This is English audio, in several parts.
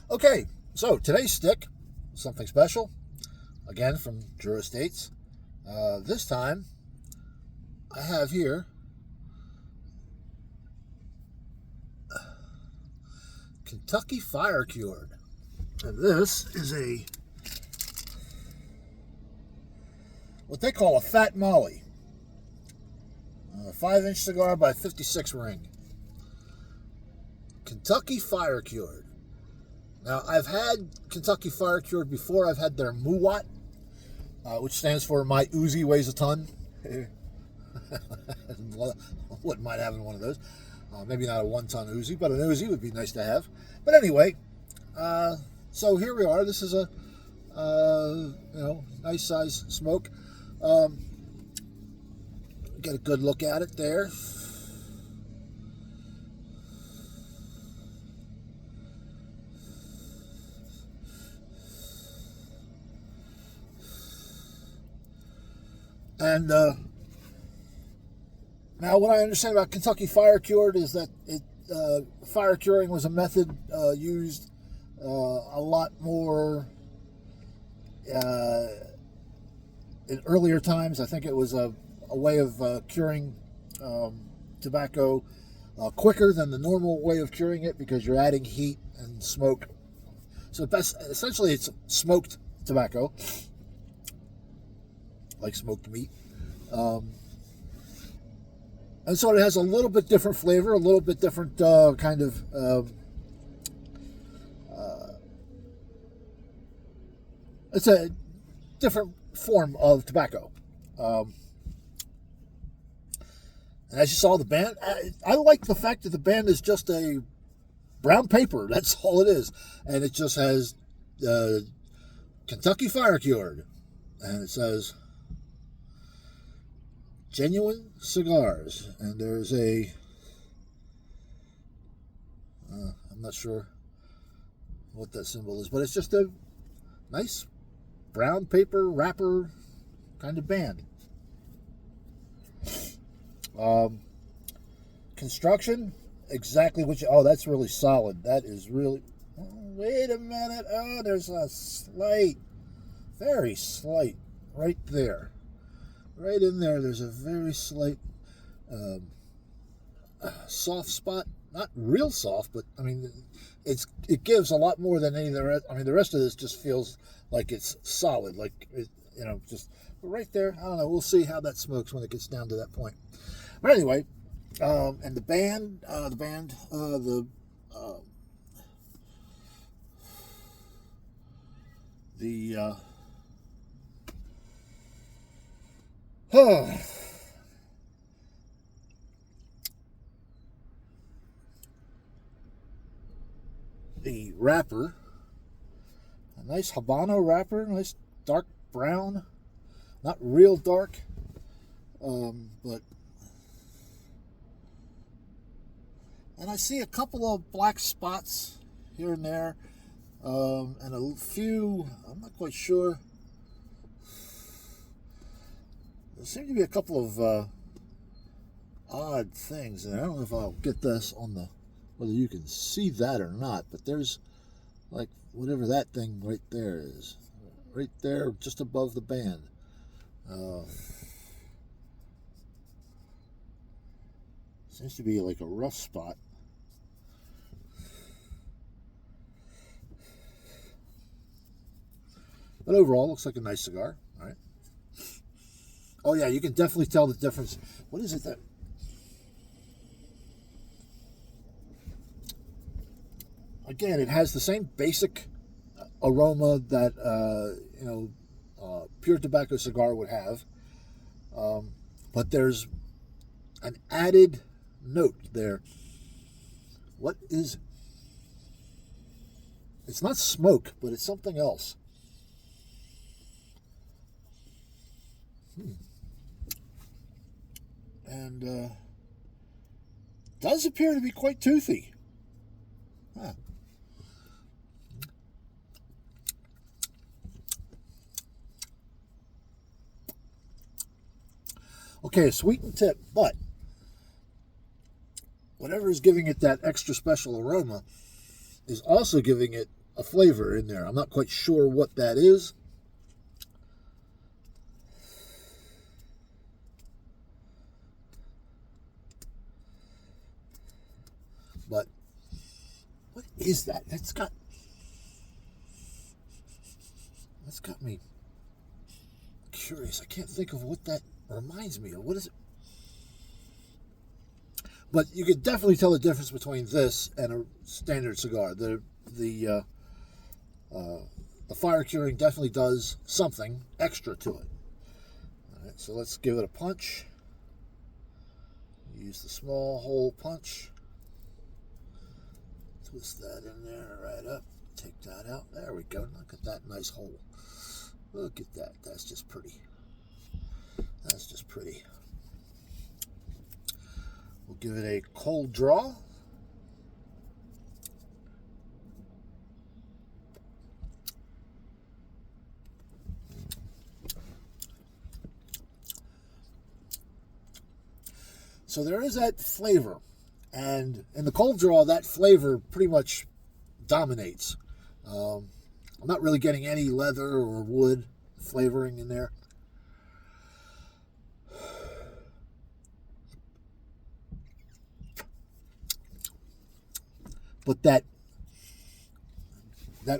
Okay, so today's stick, something special, again from Drew Estates. This time, I have here Kentucky Fire Cured. And this is what they call a Fat Molly. 5-inch cigar by 56 ring. Kentucky Fire Cured. Now, I've had Kentucky Fire Cured before. I've had their Muwat, which stands for My Uzi Weighs a Ton. Wouldn't mind having one of those. Maybe not a 1-ton Uzi, but an Uzi would be nice to have. But anyway, so here we are. This is a nice size smoke. Get a good look at it there. And now, what I understand about Kentucky Fire Cured is that fire curing was a method used a lot more in earlier times. I think it was a way of curing tobacco quicker than the normal way of curing it, because you're adding heat and smoke. So essentially, it's smoked tobacco, like smoked meat. And so it has a little bit different flavor, a little bit different kind of... it's a different form of tobacco. And as you saw, the band... I like the fact that the band is just a brown paper. That's all it is. And it just has Kentucky Fire Cured. And it says... Genuine Cigars, and there's I'm not sure what that symbol is, but it's just a nice brown paper wrapper kind of band. Construction, exactly what you... Oh, that's really solid. That is really... Oh, wait a minute. Oh, there's a very slight, right there. Right in there, there's a very slight soft spot. Not real soft, but I mean, it gives a lot more than any of the rest. I mean, the rest of this just feels like it's solid, like it, just right there. I don't know. We'll see how that smokes when it gets down to that point. But anyway, and the band, the wrapper, a nice Habano wrapper, nice dark brown, not real dark, but, and I see a couple of black spots here and there, and a few, I'm not quite sure. There seem to be a couple of odd things, and I don't know if I'll get this on whether you can see that or not, but there's like whatever that thing right there is, right there just above the band. Seems to be like a rough spot. But overall, looks like a nice cigar. All right. Oh yeah, you can definitely tell the difference. What is it that... Again, it has the same basic aroma that pure tobacco cigar would have, but there's an added note there. What is... It's not smoke, but it's something else. And does appear to be quite toothy. Huh. Okay, a sweetened tip, but whatever is giving it that extra special aroma is also giving it a flavor in there. I'm not quite sure what that is. But what is that? That's got me curious. I can't think of what that reminds me of. What is it? But you could definitely tell the difference between this and a standard cigar. The fire curing definitely does something extra to it. All right, so let's give it a punch. Use the small hole punch. Twist that in there, right up. Take that out. There we go. Look at that nice hole. Look at that. That's just pretty. That's just pretty. We'll give it a cold draw. So there is that flavor. And in the cold draw, that flavor pretty much dominates. I'm not really getting any leather or wood flavoring in there. But that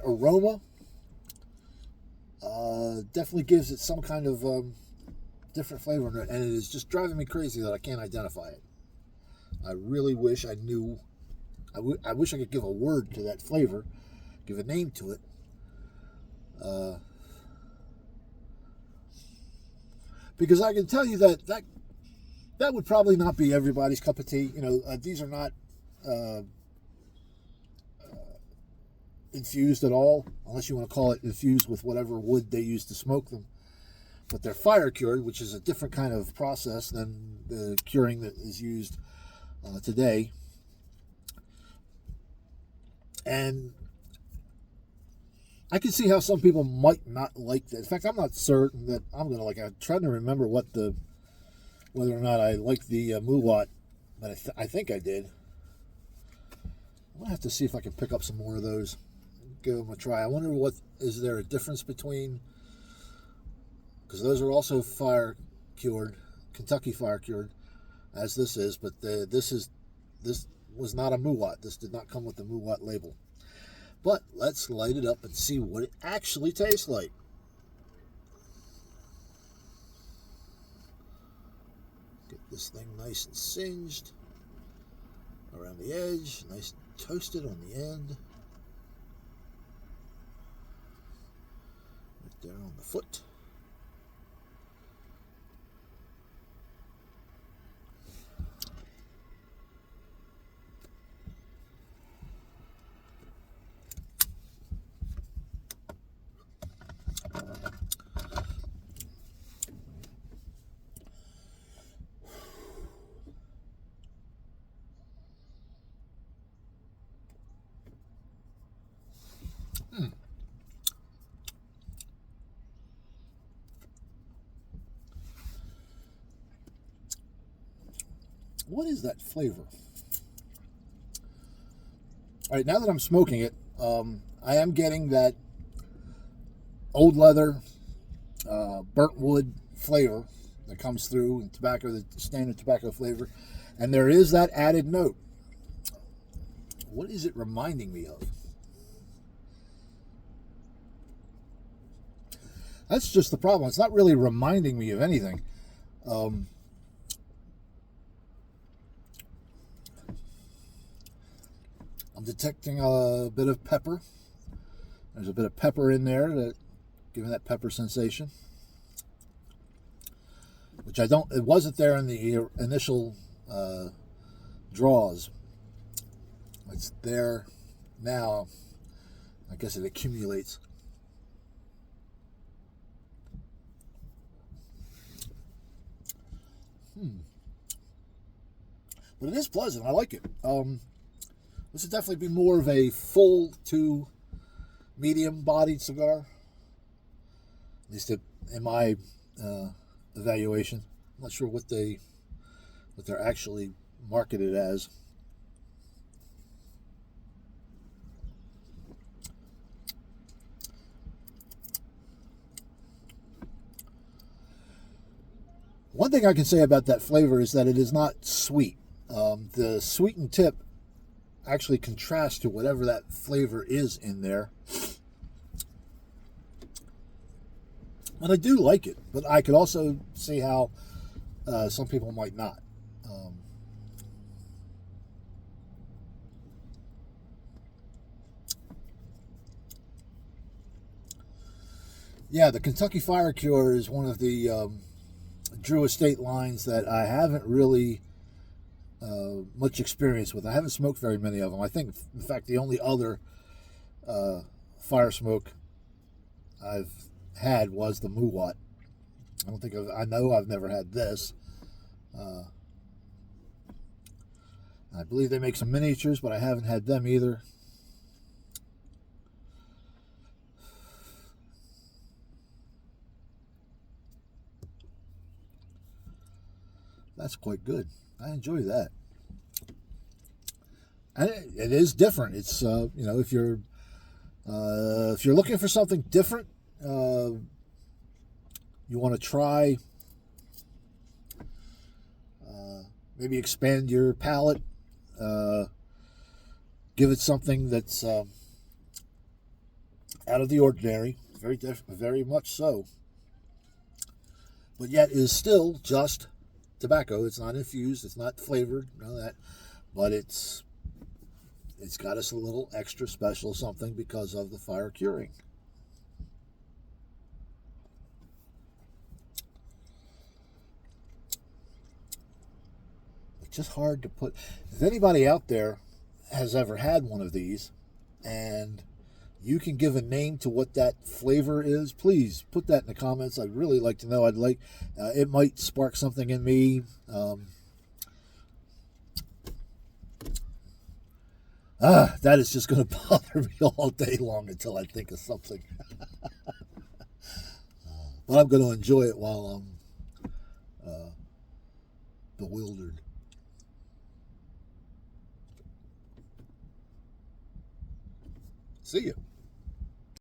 aroma definitely gives it some kind of different flavor in it, and it is just driving me crazy that I can't identify it. I really wish I knew. I wish I could give a word to that flavor, give a name to it. Because I can tell you that would probably not be everybody's cup of tea. You know, these are not infused at all, unless you want to call it infused with whatever wood they use to smoke them. But they're fire cured, which is a different kind of process than the curing that is used today. And I can see how some people might not like that. In fact, I'm not certain that I'm going to like it. I'm trying to remember whether or not I like the Muwat, but I think I did. I'm going to have to see if I can pick up some more of those. Give them a try. I wonder is there a difference between, because those are also fire cured, Kentucky fire cured, as this is, but this was not a Muwat. This did not come with the Muwat label. But let's light it up and see what it actually tastes like. Get this thing nice and singed around the edge, nice and toasted on the end. Right there on the foot. What is that flavor? All right, now that I'm smoking it, I am getting that old leather, burnt wood flavor that comes through in tobacco, the standard tobacco flavor. And there is that added note. What is it reminding me of? That's just the problem. It's not really reminding me of anything. I'm detecting a bit of pepper. There's a bit of pepper in there, that giving that pepper sensation, which it wasn't there in the initial draws. It's there now. I guess it accumulates. But it is pleasant. I like it. This would definitely be more of a full to medium-bodied cigar, at least in my evaluation. I'm not sure what they're actually marketed as. One thing I can say about that flavor is that it is not sweet. The sweetened tip actually contrasts to whatever that flavor is in there. And I do like it, but I could also see how some people might not. Yeah, the Kentucky Fire Cure is one of the Drew Estate lines that I haven't really much experience with. I haven't smoked very many of them. I think, in fact, the only other fire smoke I've had was the Muwat. I know I've never had this. I believe they make some miniatures, but I haven't had them either. That's quite good. I enjoy that. And it is different. It's if you're looking for something different, you want to try maybe expand your palate, give it something that's out of the ordinary, very much so, but yet is still just tobacco. It's not infused, it's not flavored, none of that, but it's got us a little extra special something because of the fire curing. It's just hard to put. If anybody out there has ever had one of these and you can give a name to what that flavor is, please put that in the comments. I'd really like to know. It might spark something in me. That is just going to bother me all day long until I think of something. But I'm going to enjoy it while I'm bewildered. See you.